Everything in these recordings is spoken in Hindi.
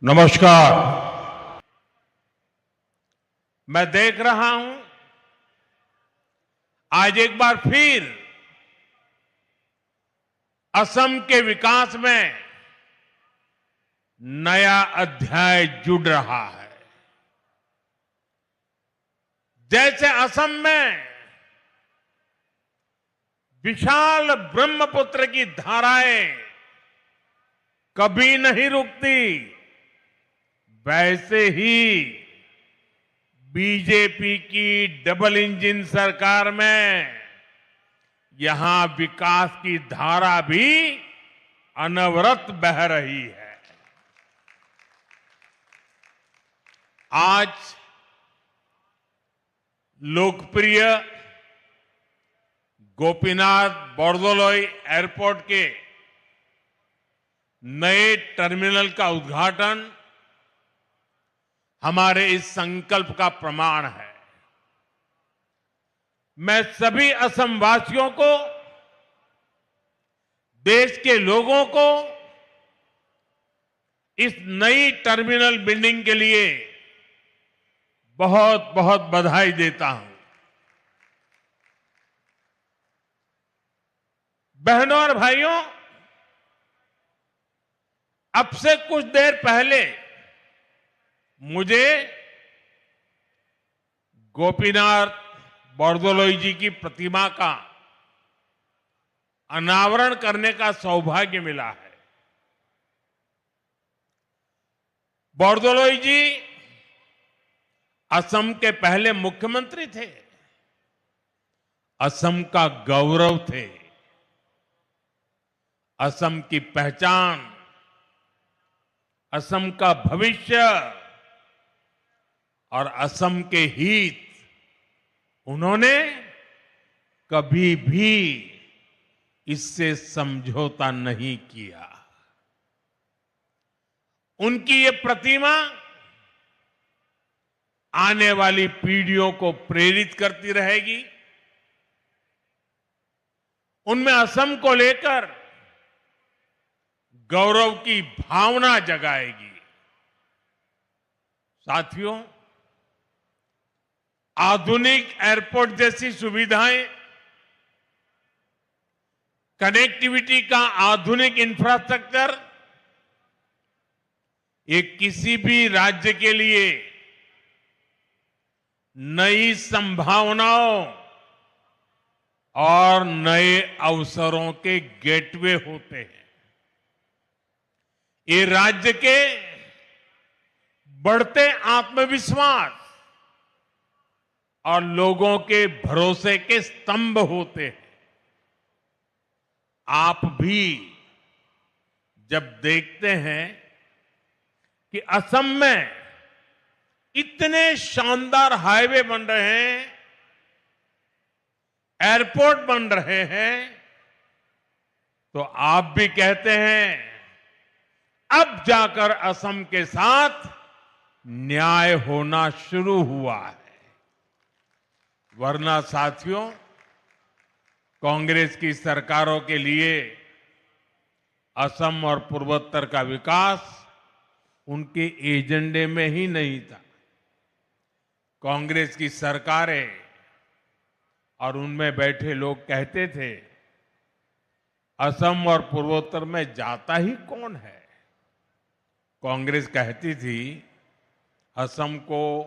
नमस्कार। मैं देख रहा हूं आज एक बार फिर असम के विकास में नया अध्याय जुड़ रहा है। जैसे असम में विशाल ब्रह्मपुत्र की धाराएं कभी नहीं रुकती, वैसे ही बीजेपी की डबल इंजन सरकार में यहां विकास की धारा भी अनवरत बह रही है। आज लोकप्रिय गोपीनाथ बोरदोलोई एयरपोर्ट के नए टर्मिनल का उद्घाटन हमारे इस संकल्प का प्रमाण है। मैं सभी असम वासियों को, देश के लोगों को इस नई टर्मिनल बिल्डिंग के लिए बहुत बहुत बधाई देता हूं। बहनों और भाइयों, अब से कुछ देर पहले मुझे गोपीनाथ बोरदोलोई जी की प्रतिमा का अनावरण करने का सौभाग्य मिला है। बोरदोलोई जी असम के पहले मुख्यमंत्री थे, असम का गौरव थे, असम की पहचान, असम का भविष्य और असम के हित उन्होंने कभी भी इससे समझौता नहीं किया। उनकी ये प्रतिमा आने वाली पीढ़ियों को प्रेरित करती रहेगी, उनमें असम को लेकर गौरव की भावना जगाएगी। साथियों, आधुनिक एयरपोर्ट जैसी सुविधाएं, कनेक्टिविटी का आधुनिक इंफ्रास्ट्रक्चर, ये किसी भी राज्य के लिए नई संभावनाओं और नए अवसरों के गेटवे होते हैं। ये राज्य के बढ़ते आत्मविश्वास और लोगों के भरोसे के स्तंभ होते हैं। आप भी जब देखते हैं कि असम में इतने शानदार हाईवे बन रहे हैं, एयरपोर्ट बन रहे हैं, तो आप भी कहते हैं अब जाकर असम के साथ न्याय होना शुरू हुआ है। वरना साथियों, कांग्रेस की सरकारों के लिए असम और पूर्वोत्तर का विकास उनके एजेंडे में ही नहीं था। कांग्रेस की सरकारें और उनमें बैठे लोग कहते थे, असम और पूर्वोत्तर में जाता ही कौन है। कांग्रेस कहती थी असम को,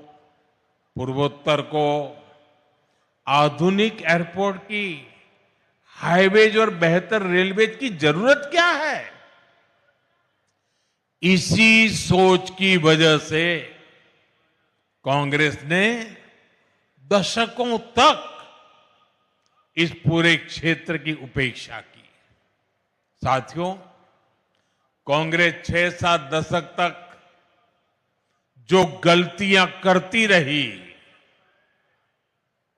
पूर्वोत्तर को आधुनिक एयरपोर्ट की, हाईवेज और बेहतर रेलवेज की जरूरत क्या है। इसी सोच की वजह से कांग्रेस ने दशकों तक इस पूरे क्षेत्र की उपेक्षा की। साथियों, कांग्रेस 6-7 दशक तक जो गलतियां करती रही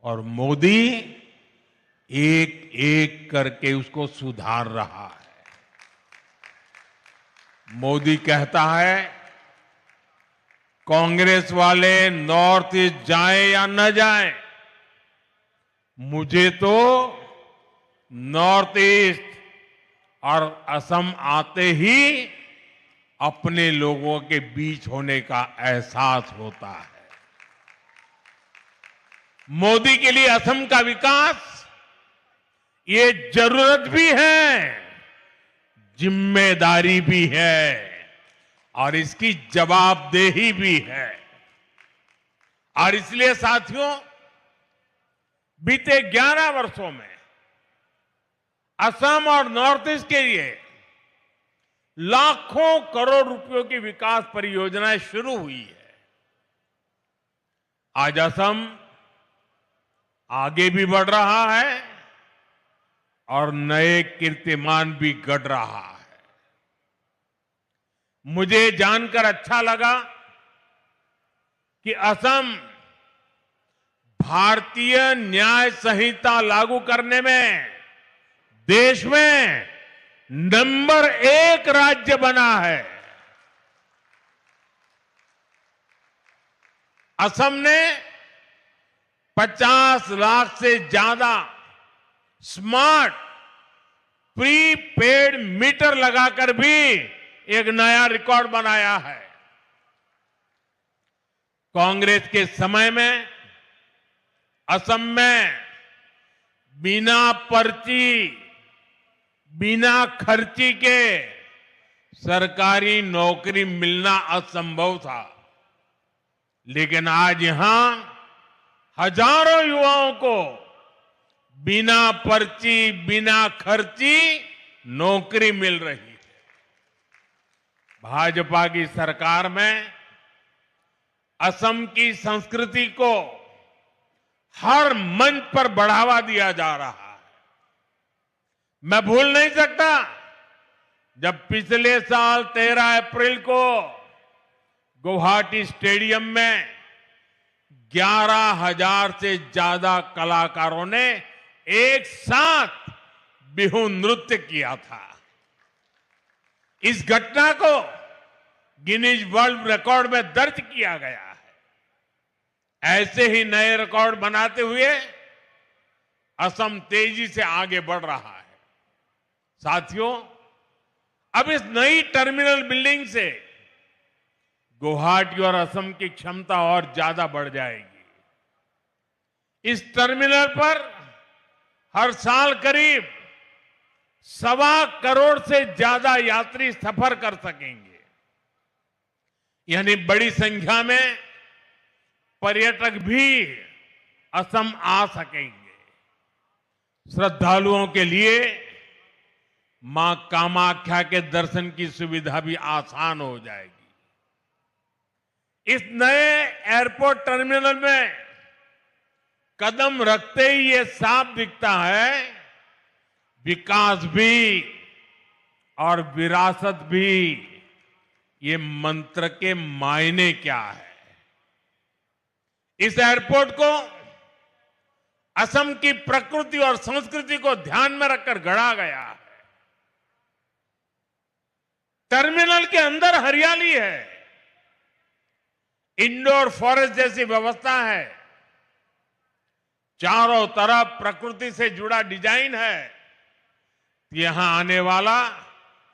और मोदी एक एक करके उसको सुधार रहा है। मोदी कहता है, कांग्रेस वाले नॉर्थ ईस्ट जाएं या न जाएं, मुझे तो नॉर्थ ईस्ट और असम आते ही अपने लोगों के बीच होने का एहसास होता है। मोदी के लिए असम का विकास ये जरूरत भी है, जिम्मेदारी भी है और इसकी जवाबदेही भी है। और इसलिए साथियों, बीते 11 वर्षों में असम और नॉर्थ ईस्ट के लिए लाखों करोड़ रुपयों की विकास परियोजनाएं शुरू हुई है। आज असम आगे भी बढ़ रहा है और नए कीर्तिमान भी गढ़ रहा है। मुझे जानकर अच्छा लगा कि असम भारतीय न्याय संहिता लागू करने में देश में नंबर 1 राज्य बना है। असम ने 50 लाख से ज्यादा स्मार्ट प्रीपेड मीटर लगाकर भी एक नया रिकॉर्ड बनाया है। कांग्रेस के समय में असम में बिना पर्ची, बिना खर्ची के सरकारी नौकरी मिलना असंभव था, लेकिन आज यहां हजारों युवाओं को बिना पर्ची, बिना खर्ची नौकरी मिल रही है। भाजपा की सरकार में असम की संस्कृति को हर मंच पर बढ़ावा दिया जा रहा है। मैं भूल नहीं सकता जब पिछले साल 13 अप्रैल को गुवाहाटी स्टेडियम में 11,000 से ज्यादा कलाकारों ने एक साथ बिहू नृत्य किया था। इस घटना को गिनीज वर्ल्ड रिकॉर्ड में दर्ज किया गया है। ऐसे ही नए रिकॉर्ड बनाते हुए असम तेजी से आगे बढ़ रहा है। साथियों, अब इस नई टर्मिनल बिल्डिंग से गुवाहाटी और असम की क्षमता और ज्यादा बढ़ जाएगी। इस टर्मिनल पर हर साल करीब 1.25 करोड़ से ज्यादा यात्री सफर कर सकेंगे, यानी बड़ी संख्या में पर्यटक भी असम आ सकेंगे। श्रद्धालुओं के लिए मां कामाख्या के दर्शन की सुविधा भी आसान हो जाएगी। इस नए एयरपोर्ट टर्मिनल में कदम रखते ही ये साफ दिखता है, विकास भी और विरासत भी, ये मंत्र के मायने क्या है। इस एयरपोर्ट को असम की प्रकृति और संस्कृति को ध्यान में रखकर गढ़ा गया है। टर्मिनल के अंदर हरियाली है, इंडोर फॉरेस्ट जैसी व्यवस्था है, चारों तरफ प्रकृति से जुड़ा डिजाइन है। यहां आने वाला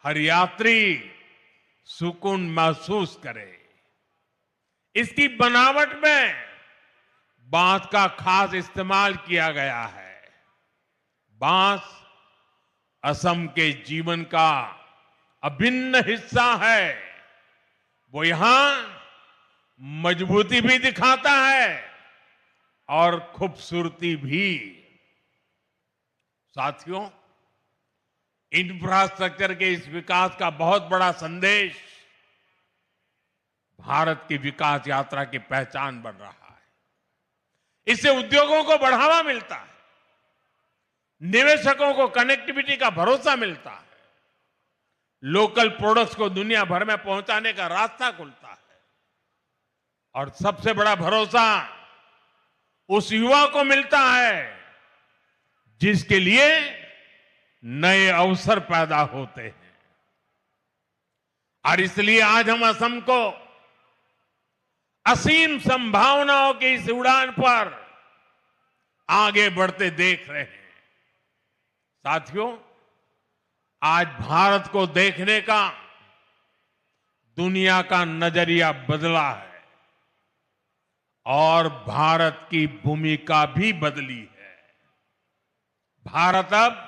हर यात्री सुकून महसूस करे। इसकी बनावट में बांस का खास इस्तेमाल किया गया है। बांस असम के जीवन का अभिन्न हिस्सा है। वो यहां मजबूती भी दिखाता है और खूबसूरती भी। साथियों, इंफ्रास्ट्रक्चर के इस विकास का बहुत बड़ा संदेश भारत की विकास यात्रा की पहचान बन रहा है। इससे उद्योगों को बढ़ावा मिलता है, निवेशकों को कनेक्टिविटी का भरोसा मिलता है, लोकल प्रोडक्ट्स को दुनिया भर में पहुंचाने का रास्ता खुलता है और सबसे बड़ा भरोसा उस युवा को मिलता है जिसके लिए नए अवसर पैदा होते हैं। और इसलिए आज हम असम को असीम संभावनाओं की इस उड़ान पर आगे बढ़ते देख रहे हैं। साथियों, आज भारत को देखने का दुनिया का नजरिया बदला है और भारत की भूमिका भी बदली है। भारत अब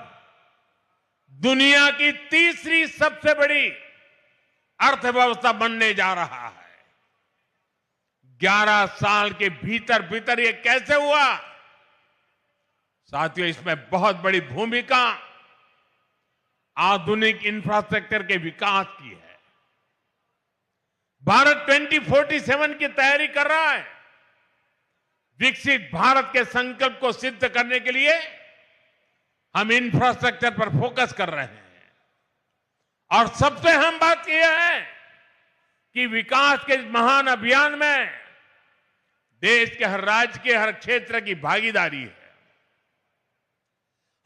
दुनिया की तीसरी सबसे बड़ी अर्थव्यवस्था बनने जा रहा है। 11 साल के भीतर भीतर ये कैसे हुआ? साथियों, इसमें बहुत बड़ी भूमिका आधुनिक इंफ्रास्ट्रक्चर के विकास की है। भारत 2047 की तैयारी कर रहा है। विकसित भारत के संकल्प को सिद्ध करने के लिए हम इंफ्रास्ट्रक्चर पर फोकस कर रहे हैं और सबसे अहम बात यह है कि विकास के इस महान अभियान में देश के हर राज्य के हर क्षेत्र की भागीदारी है।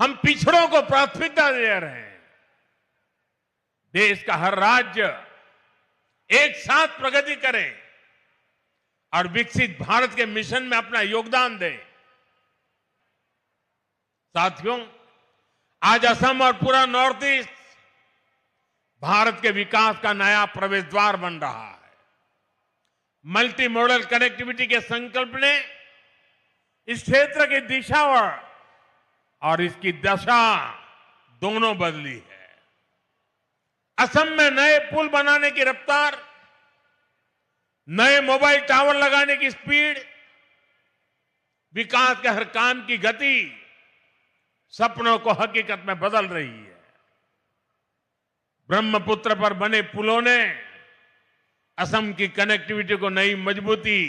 हम पिछड़ों को प्राथमिकता दे रहे हैं। देश का हर राज्य एक साथ प्रगति करे और विकसित भारत के मिशन में अपना योगदान दे। साथियों, आज असम और पूरा नॉर्थ ईस्ट भारत के विकास का नया प्रवेश द्वार बन रहा है। मल्टी मॉडल कनेक्टिविटी के संकल्प ने इस क्षेत्र की दिशा और इसकी दशा दोनों बदली है। असम में नए पुल बनाने की रफ्तार, नए मोबाइल टावर लगाने की स्पीड, विकास के हर काम की गति सपनों को हकीकत में बदल रही है। ब्रह्मपुत्र पर बने पुलों ने असम की कनेक्टिविटी को नई मजबूती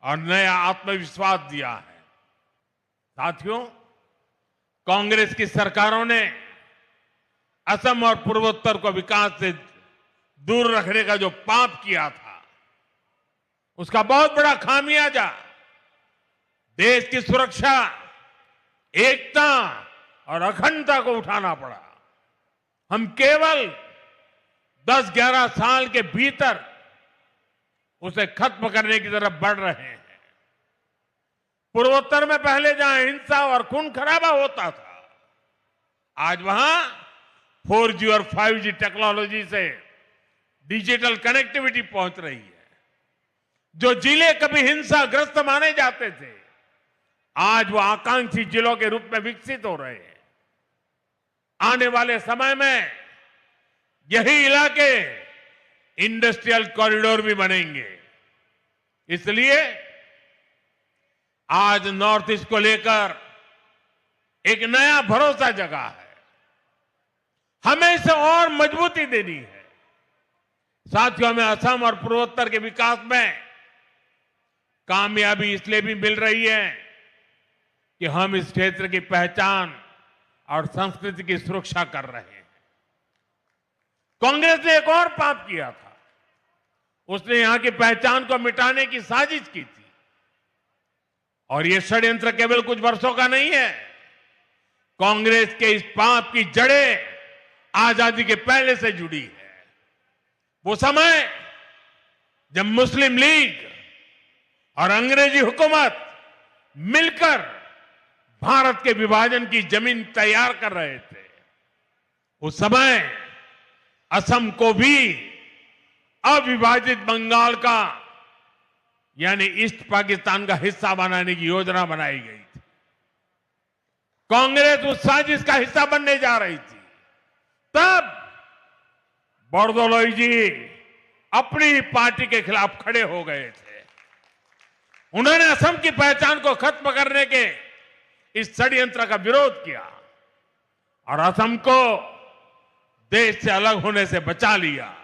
और नया आत्मविश्वास दिया है। साथियों, कांग्रेस की सरकारों ने असम और पूर्वोत्तर को विकास से दूर रखने का जो पाप किया था, उसका बहुत बड़ा खामियाजा देश की सुरक्षा, एकता और अखंडता को उठाना पड़ा। हम केवल 10-11 साल के भीतर उसे खत्म करने की तरफ बढ़ रहे हैं। पूर्वोत्तर में पहले जहां हिंसा और खून खराबा होता था, आज वहां 4G और 5G टेक्नोलॉजी से डिजिटल कनेक्टिविटी पहुंच रही है। जो जिले कभी हिंसाग्रस्त माने जाते थे, आज वो आकांक्षी जिलों के रूप में विकसित हो रहे हैं। आने वाले समय में यही इलाके इंडस्ट्रियल कॉरिडोर भी बनेंगे। इसलिए आज नॉर्थ ईस्ट को लेकर एक नया भरोसा जगा है। हमें इसे और मजबूती देनी है। साथियों, हमें असम और पूर्वोत्तर के विकास में कामयाबी इसलिए भी मिल रही है कि हम इस क्षेत्र की पहचान और संस्कृति की सुरक्षा कर रहे हैं। कांग्रेस ने एक और पाप किया था। उसने यहां की पहचान को मिटाने की साजिश की थी और यह षड्यंत्र केवल कुछ वर्षों का नहीं है। कांग्रेस के इस पाप की जड़ें आजादी के पहले से जुड़ी है। वो समय जब मुस्लिम लीग और अंग्रेजी हुकूमत मिलकर भारत के विभाजन की जमीन तैयार कर रहे थे, उस समय असम को भी अविभाजित बंगाल का यानी ईस्ट पाकिस्तान का हिस्सा बनाने की योजना बनाई गई थी। कांग्रेस उस साजिश का हिस्सा बनने जा रही थी। तब बोरदोलोई जी अपनी ही पार्टी के खिलाफ खड़े हो गए थे। उन्होंने असम की पहचान को खत्म करने के इस षड्यंत्र का विरोध किया और असम को देश से अलग होने से बचा लिया।